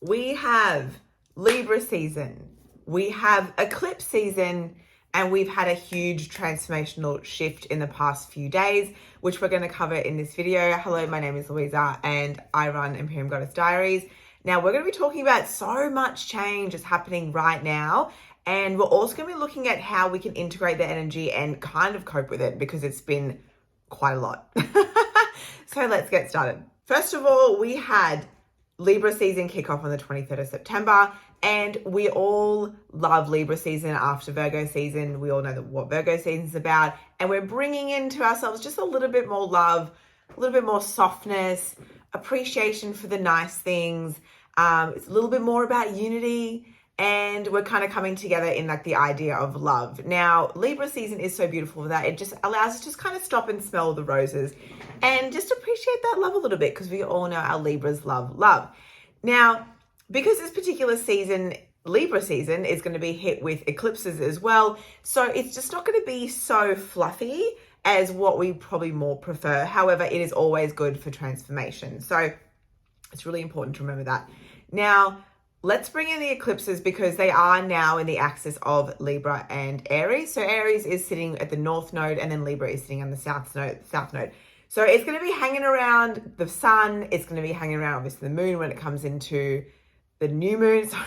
we have Libra season, we have eclipse season, and we've had a huge transformational shift in the past few days, which we're going to cover in this video. Hello, my name is Louisa and I run Imperium Goddess Diaries. Now we're going to be talking about so much change is happening right now. And we're also going to be looking at how we can integrate the energy and kind of cope with it because it's been quite a lot. So let's get started. First of all, we had Libra season kick off on the 23rd of September, and we all love Libra season after Virgo season. We all know what Virgo season is about, and we're bringing into ourselves just a little bit more love, a little bit more softness, appreciation for the nice things. It's a little bit more about unity, and we're kind of coming together in like the idea of love. Now, Libra season is so beautiful for that. It just allows us to just kind of stop and smell the roses and just appreciate that love a little bit, because we all know our Libras love love. Now, because this particular season, Libra season, is going to be hit with eclipses as well, so it's just not going to be so fluffy as what we probably more prefer. However, it is always good for transformation. So it's really important to remember that. Now, let's bring in the eclipses because they are now in the axis of Libra and Aries. So Aries is sitting at the North Node and then Libra is sitting on the South Node. So it's going to be hanging around the sun. It's going to be hanging around, obviously, the moon when it comes into the new moon. Sorry,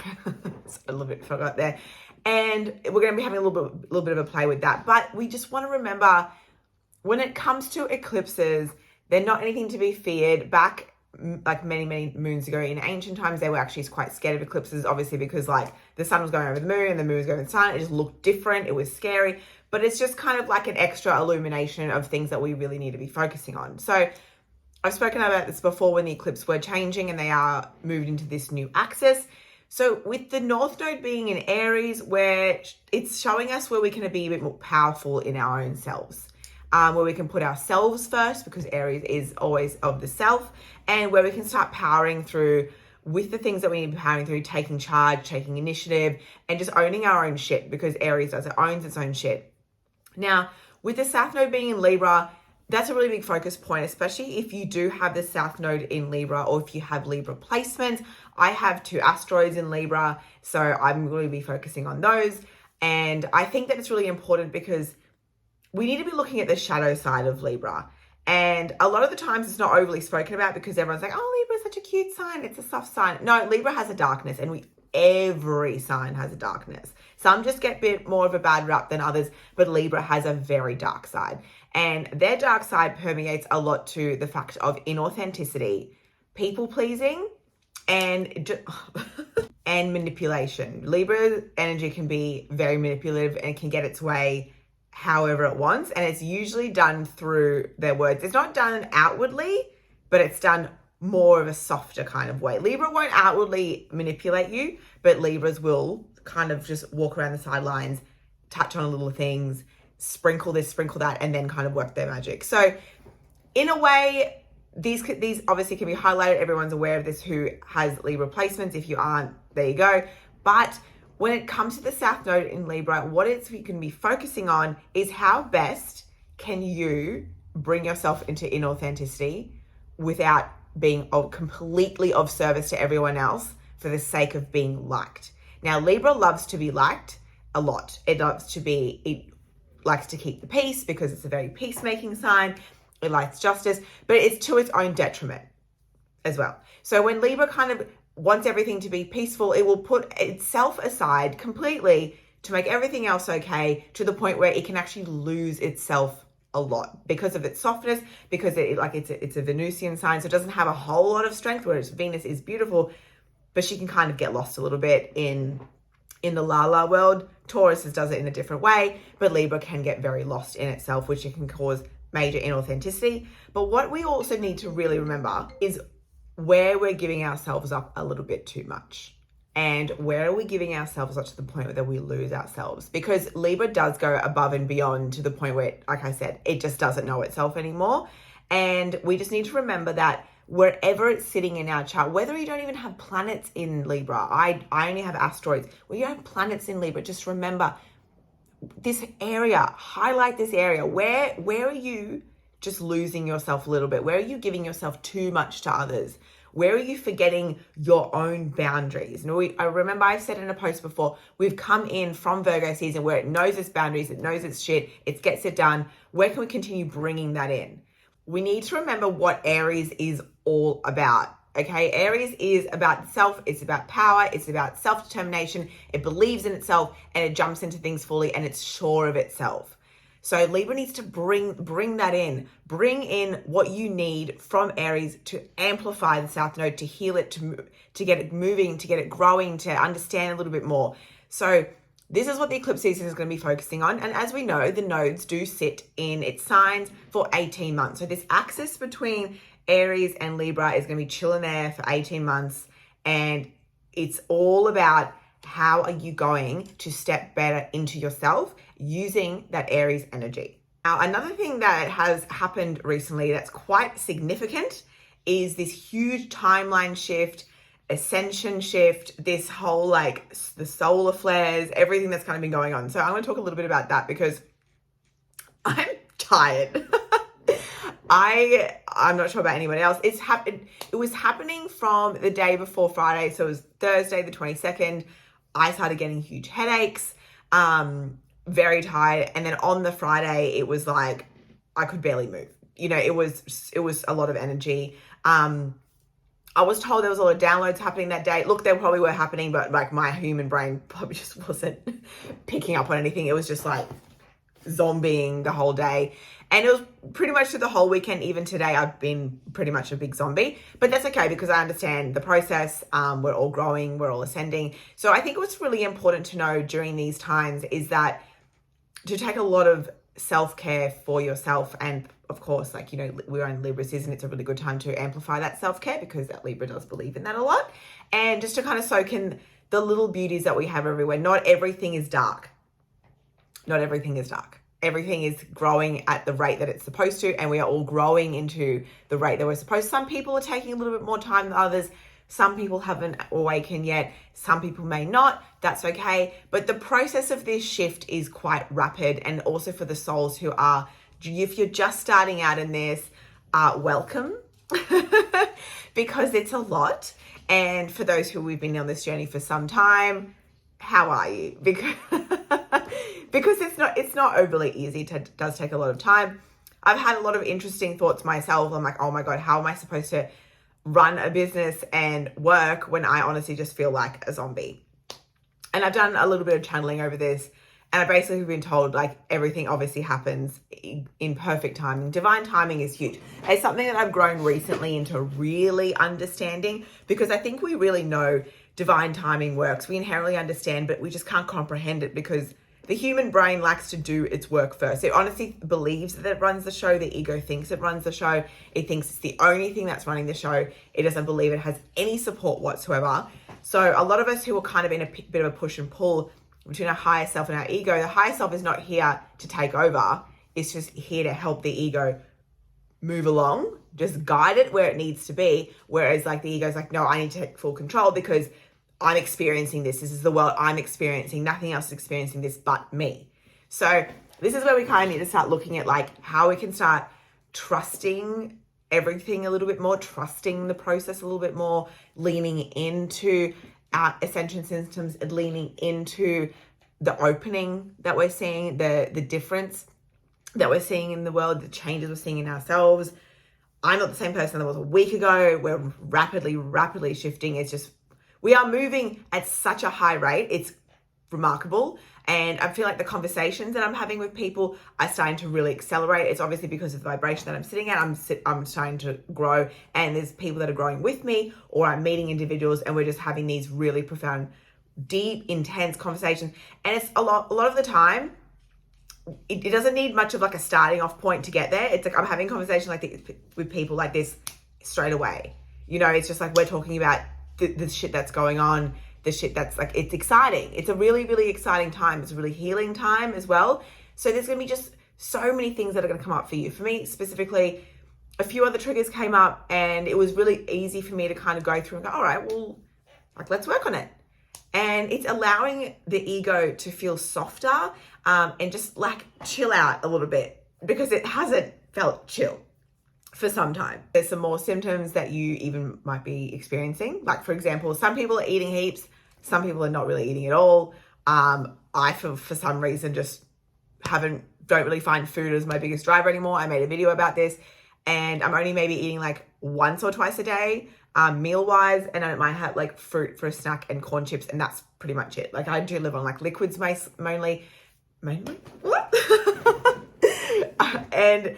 a little bit forgot there. And we're going to be having a little bit of a play with that. But we just want to remember, when it comes to eclipses, they're not anything to be feared. Back like many moons ago in ancient times, they were actually quite scared of eclipses, obviously, because like the sun was going over the moon and the moon was going over the sun. It just looked different. It was scary, but it's just kind of like an extra illumination of things that we really need to be focusing on. So I've spoken about this before when the eclipse were changing and they are moved into this new axis. So with the North Node being in Aries, where it's showing us where we can be a bit more powerful in our own selves. Where we can put ourselves first, because Aries is always of the self, and where we can start powering through with the things that we need to be powering through, taking charge, taking initiative, and just owning our own shit, because Aries does, it owns its own shit. Now, with the South Node being in Libra, that's a really big focus point, especially if you do have the South Node in Libra or if you have Libra placements. I have 2 asteroids in Libra, so I'm going to be focusing on those. And I think that it's really important because we need to be looking at the shadow side of Libra. And a lot of the times it's not overly spoken about because everyone's like, oh, Libra is such a cute sign. It's a soft sign. No, Libra has a darkness, and every sign has a darkness. Some just get a bit more of a bad rap than others, but Libra has a very dark side. And their dark side permeates a lot to the fact of inauthenticity, people pleasing, and and manipulation. Libra energy can be very manipulative and can get its way however it wants, and it's usually done through their words. It's not done outwardly, but it's done more of a softer kind of way. Libra won't outwardly manipulate you, but Libras will kind of just walk around the sidelines, touch on little things, sprinkle this, sprinkle that, and then kind of work their magic. So in a way, these obviously can be highlighted. Everyone's aware of this who has Libra placements. If you aren't, there you go. But when it comes to the South Node in Libra, what it's you can be focusing on is how best can you bring yourself into inauthenticity without being completely of service to everyone else for the sake of being liked. Now, Libra loves to be liked a lot. It likes to keep the peace because it's a very peacemaking sign. It likes justice, but it's to its own detriment as well. So when Libra kind of wants everything to be peaceful, it will put itself aside completely to make everything else okay, to the point where it can actually lose itself a lot because of its softness, because it's a Venusian sign, so it doesn't have a whole lot of strength, whereas Venus is beautiful, but she can kind of get lost a little bit in the la-la world. Taurus does it in a different way, but Libra can get very lost in itself, which it can cause major inauthenticity. But what we also need to really remember is where we're giving ourselves up a little bit too much, and where are we giving ourselves up to the point that we lose ourselves, because Libra does go above and beyond to the point where, like I said, it just doesn't know itself anymore. And we just need to remember that wherever it's sitting in our chart, whether you don't even have planets in Libra, I only have asteroids, where you have planets in Libra, just remember this area, highlight this area. Where are you just losing yourself a little bit? Where are you giving yourself too much to others? Where are you forgetting your own boundaries? And I remember I've said in a post before, we've come in from Virgo season where it knows its boundaries, it knows its shit, it gets it done. Where can we continue bringing that in? We need to remember what Aries is all about. Okay, Aries is about self, it's about power, it's about self-determination, it believes in itself, and it jumps into things fully, and it's sure of itself. So Libra needs to bring that in. Bring in what you need from Aries to amplify the South Node, to heal it, to get it moving, to get it growing, to understand a little bit more. So this is what the eclipse season is going to be focusing on. And as we know, the nodes do sit in its signs for 18 months. So this axis between Aries and Libra is going to be chilling there for 18 months. And it's all about how are you going to step better into yourself using that Aries energy. Now, another thing that has happened recently that's quite significant is this huge timeline shift, ascension shift, this whole like the solar flares, everything that's kind of been going on. So I'm going to talk a little bit about that because I'm tired. I'm not sure about anybody else. It was happening from the day before Friday. So it was Thursday, the 22nd. I started getting huge headaches, very tired. And then on the Friday, it was like, I could barely move. You know, it was a lot of energy. I was told there was a lot of downloads happening that day. Look, they probably were happening, but like my human brain probably just wasn't picking up on anything. It was just like zombieing the whole day. And it was pretty much through the whole weekend. Even today, I've been pretty much a big zombie. But that's okay because I understand the process. We're all growing. We're all ascending. So I think what's really important to know during these times is that to take a lot of self-care for yourself. And of course, like, you know, we're in Libra season. It's a really good time to amplify that self-care because that Libra does believe in that a lot. And just to kind of soak in the little beauties that we have everywhere. Not everything is dark. Not everything is dark. Everything is growing at the rate that it's supposed to, and we are all growing into the rate that we're supposed. Some people are taking a little bit more time than others. Some people haven't awakened yet. Some people may not. That's okay. But the process of this shift is quite rapid. And also for the souls who are, if you're just starting out in this, welcome, because it's a lot. And for those who we've been on this journey for some time, how are you? Because it's not overly easy. It does take a lot of time. I've had a lot of interesting thoughts myself. I'm like, oh my God, how am I supposed to run a business and work when I honestly just feel like a zombie? And I've done a little bit of channeling over this, and I basically been told like everything obviously happens in perfect timing. Divine timing is huge. It's something that I've grown recently into really understanding, because I think we really know divine timing works. We inherently understand, but we just can't comprehend it because the human brain likes to do its work first. It honestly believes that it runs the show. The ego thinks it runs the show. It thinks it's the only thing that's running the show. It doesn't believe it has any support whatsoever. So a lot of us who are kind of in a bit of a push and pull between our higher self and our ego, the higher self is not here to take over. It's just here to help the ego move along, just guide it where it needs to be. Whereas like the ego's like, no, I need to take full control because I'm experiencing this. This is the world I'm experiencing. Nothing else is experiencing this but me. So this is where we kind of need to start looking at like how we can start trusting everything a little bit more, trusting the process a little bit more, leaning into our ascension systems and leaning into the opening that we're seeing, the difference that we're seeing in the world, the changes we're seeing in ourselves. I'm not the same person that was a week ago. We're rapidly shifting. It's just, we are moving at such a high rate. It's remarkable. And I feel like the conversations that I'm having with people are starting to really accelerate. It's obviously because of the vibration that I'm sitting at. I'm starting to grow, and there's people that are growing with me, or I'm meeting individuals and we're just having these really profound, deep, intense conversations. And it's a lot of the time, it doesn't need much of like a starting off point to get there. It's like I'm having conversations like this with people like this straight away. You know, it's just like we're talking about the shit that's going on, the shit that's like, it's exciting. It's a really, really exciting time. It's a really healing time as well. So there's going to be just so many things that are going to come up for you. For me specifically, a few other triggers came up, and it was really easy for me to kind of go through and go, all right, well, like, let's work on it. And it's allowing the ego to feel softer and just like chill out a little bit, because it hasn't felt chill. for some time. There's some more symptoms that you even might be experiencing. Like, for example, some people are eating heaps, some people are not really eating at all. I, for some reason, just don't really find food as my biggest driver anymore. I made a video about this, and I'm only maybe eating like once or twice a day, meal wise, and I might have like fruit for a snack and corn chips, and that's pretty much it. Like, I do live on like liquids mainly. What? And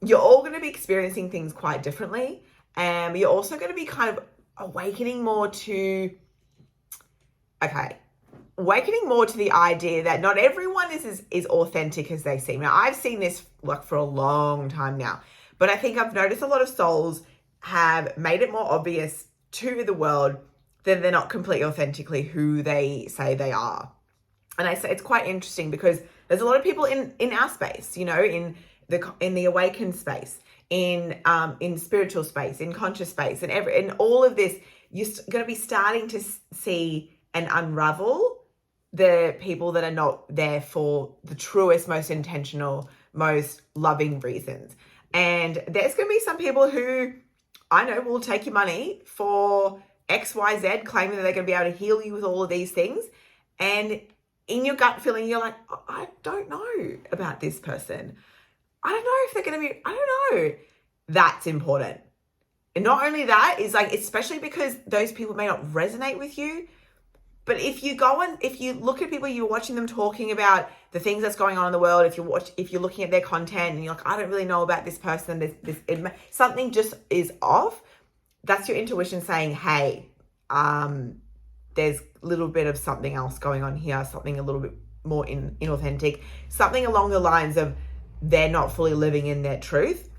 you're all going to be experiencing things quite differently, and you're also going to be kind of awakening more to the idea that not everyone is authentic as they seem. Now, I've seen this like for a long time now, but I think I've noticed a lot of souls have made it more obvious to the world that they're not completely authentically who they say they are. And I say it's quite interesting because there's a lot of people in our space, you know, in the awakened space, in spiritual space, in conscious space, and in all of this, you're going to be starting to see and unravel the people that are not there for the truest, most intentional, most loving reasons. And there's going to be some people who I know will take your money for XYZ, claiming that they're going to be able to heal you with all of these things. And in your gut feeling, you're like, I don't know about this person. I don't know if they're going to be, I don't know. That's important. And not only that is like, especially because those people may not resonate with you, but if you look at people, you're watching them talking about the things that's going on in the world, if you're looking at their content and you're like, I don't really know about this person, something just is off, that's your intuition saying, hey, there's a little bit of something else going on here, something a little bit more inauthentic, something along the lines of they're not fully living in their truth.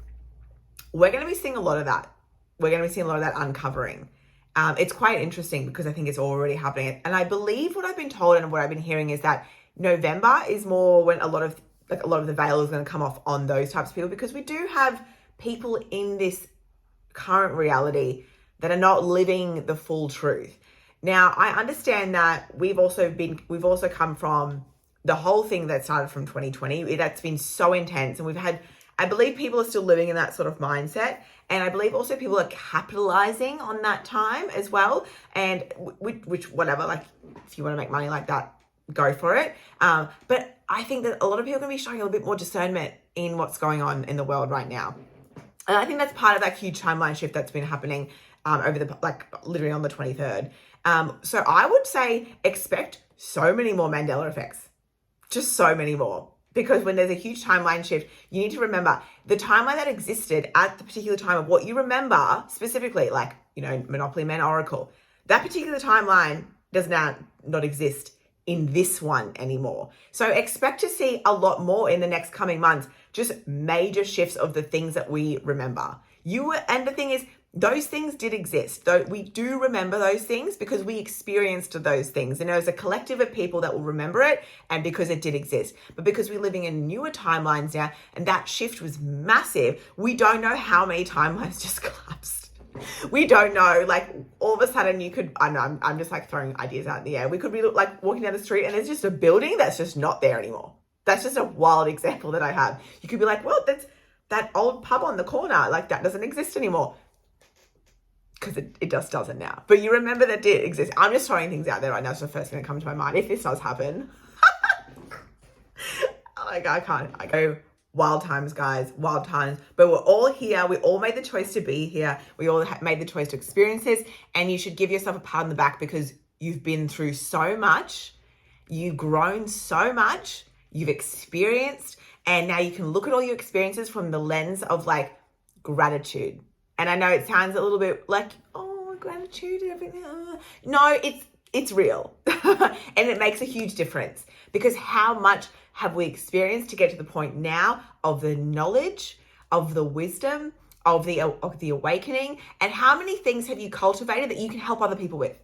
We're going to be seeing a lot of that. We're going to be seeing a lot of that uncovering. It's quite interesting because I think it's already happening. And I believe what I've been told and what I've been hearing is that November is more when a lot of the veil is going to come off on those types of people, because we do have people in this current reality that are not living the full truth. Now, I understand that we've also come from the whole thing that started from 2020. That's been so intense, and I believe people are still living in that sort of mindset. And I believe also people are capitalizing on that time as well. And which whatever, like if you want to make money like that, go for it. But I think that a lot of people are going to be showing a little bit more discernment in what's going on in the world right now. And I think that's part of that huge timeline shift that's been happening literally on the 23rd. So I would say expect so many more Mandela effects, just so many more. Because when there's a huge timeline shift, you need to remember the timeline that existed at the particular time of what you remember specifically, like, you know, Monopoly Man Oracle. That particular timeline does now not exist in this one anymore. So expect to see a lot more in the next coming months, just major shifts of the things that we remember. And the thing is, those things did exist. Though we do remember those things because we experienced those things. And there's a collective of people that will remember it, and because it did exist. But because we're living in newer timelines now, and that shift was massive, we don't know how many timelines just collapsed. We don't know, like all of a sudden I'm just like throwing ideas out in the air. We could be like walking down the street and there's just a building that's just not there anymore. That's just a wild example that I have. You could be like, well, that's that old pub on the corner, like that doesn't exist anymore. Because it just doesn't now. But you remember that did exist. I'm just throwing things out there right now. It's the first thing that comes to my mind. If this does happen. Like, I go wild times, guys. Wild times. But we're all here. We all made the choice to be here. We all made the choice to experience this. And you should give yourself a pat on the back because you've been through so much. You've grown so much. You've experienced. And now you can look at all your experiences from the lens of like gratitude. And I know it sounds a little bit like, oh, gratitude and everything. No, it's real. And it makes a huge difference because how much have we experienced to get to the point now of the knowledge, of the wisdom, of the awakening, and how many things have you cultivated that you can help other people with?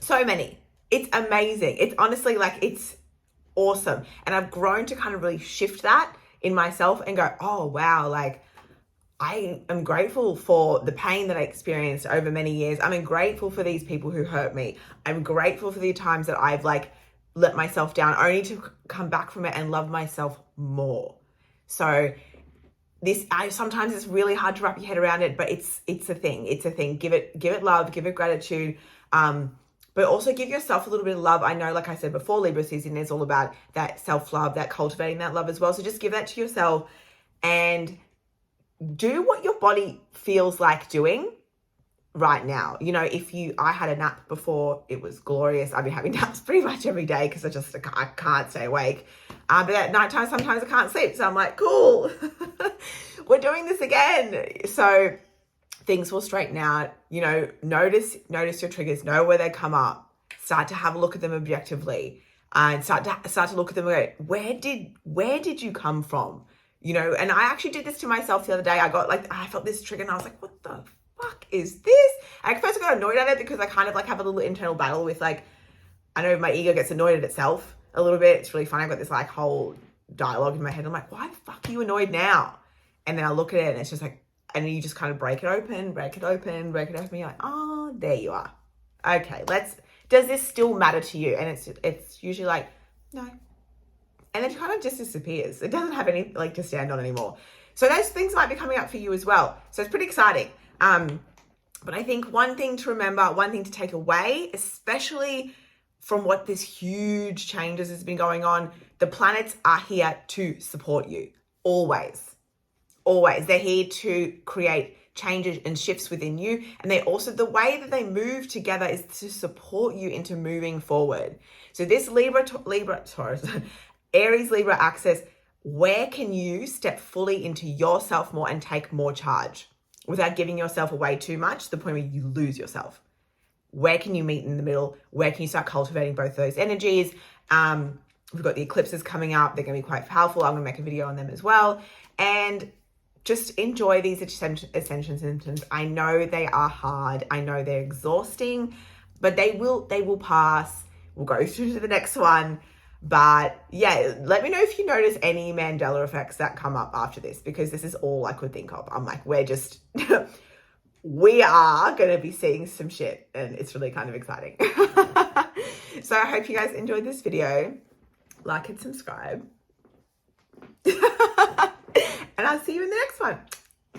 So many. It's amazing. It's honestly like, it's awesome. And I've grown to kind of really shift that in myself and go, oh, wow, like, I am grateful for the pain that I experienced over many years. I'm grateful for these people who hurt me. I'm grateful for the times that I've like let myself down only to come back from it and love myself more. So sometimes it's really hard to wrap your head around it, but it's a thing. It's a thing. Give it love, give it gratitude. But also give yourself a little bit of love. I know, like I said before, Libra season is all about that self-love, that cultivating that love as well. So just give that to yourself and do what your body feels like doing right now. You know, I had a nap before, it was glorious. I've been having naps pretty much every day because I can't stay awake. But at nighttime, sometimes I can't sleep. So I'm like, cool, we're doing this again. So things will straighten out. You know, notice your triggers, know where they come up, start to have a look at them objectively, and start to look at them and go, where did you come from? You know, and I actually did this to myself the other day. I felt this trigger and I was like, what the fuck is this? And at first I got annoyed at it because I kind of like have a little internal battle with like, I know my ego gets annoyed at itself a little bit. It's really fun. I've got this like whole dialogue in my head. I'm like, why the fuck are you annoyed now? And then I look at it and it's just like, and you just kind of break it open. You're like, oh, there you are. Okay, does this still matter to you? And it's usually like, no. And then it kind of just disappears. It doesn't have any like to stand on anymore. So those things might be coming up for you as well. So it's pretty exciting. But I think one thing to remember, one thing to take away, especially from what this huge changes has been going on, the planets are here to support you. Always. They're here to create changes and shifts within you. And the way that they move together is to support you into moving forward. So this Aries Libra axis, where can you step fully into yourself more and take more charge without giving yourself away too much to the point where you lose yourself? Where can you meet in the middle? Where can you start cultivating both those energies? We've got the eclipses coming up. They're going to be quite powerful. I'm going to make a video on them as well. And just enjoy these ascension symptoms. I know they are hard. I know they're exhausting, but they will pass. We'll go through to the next one. But yeah, let me know if you notice any Mandela effects that come up after this, because this is all I could think of. I'm like, we are going to be seeing some shit, and it's really kind of exciting. So I hope you guys enjoyed this video. Like and subscribe. And I'll see you in the next one.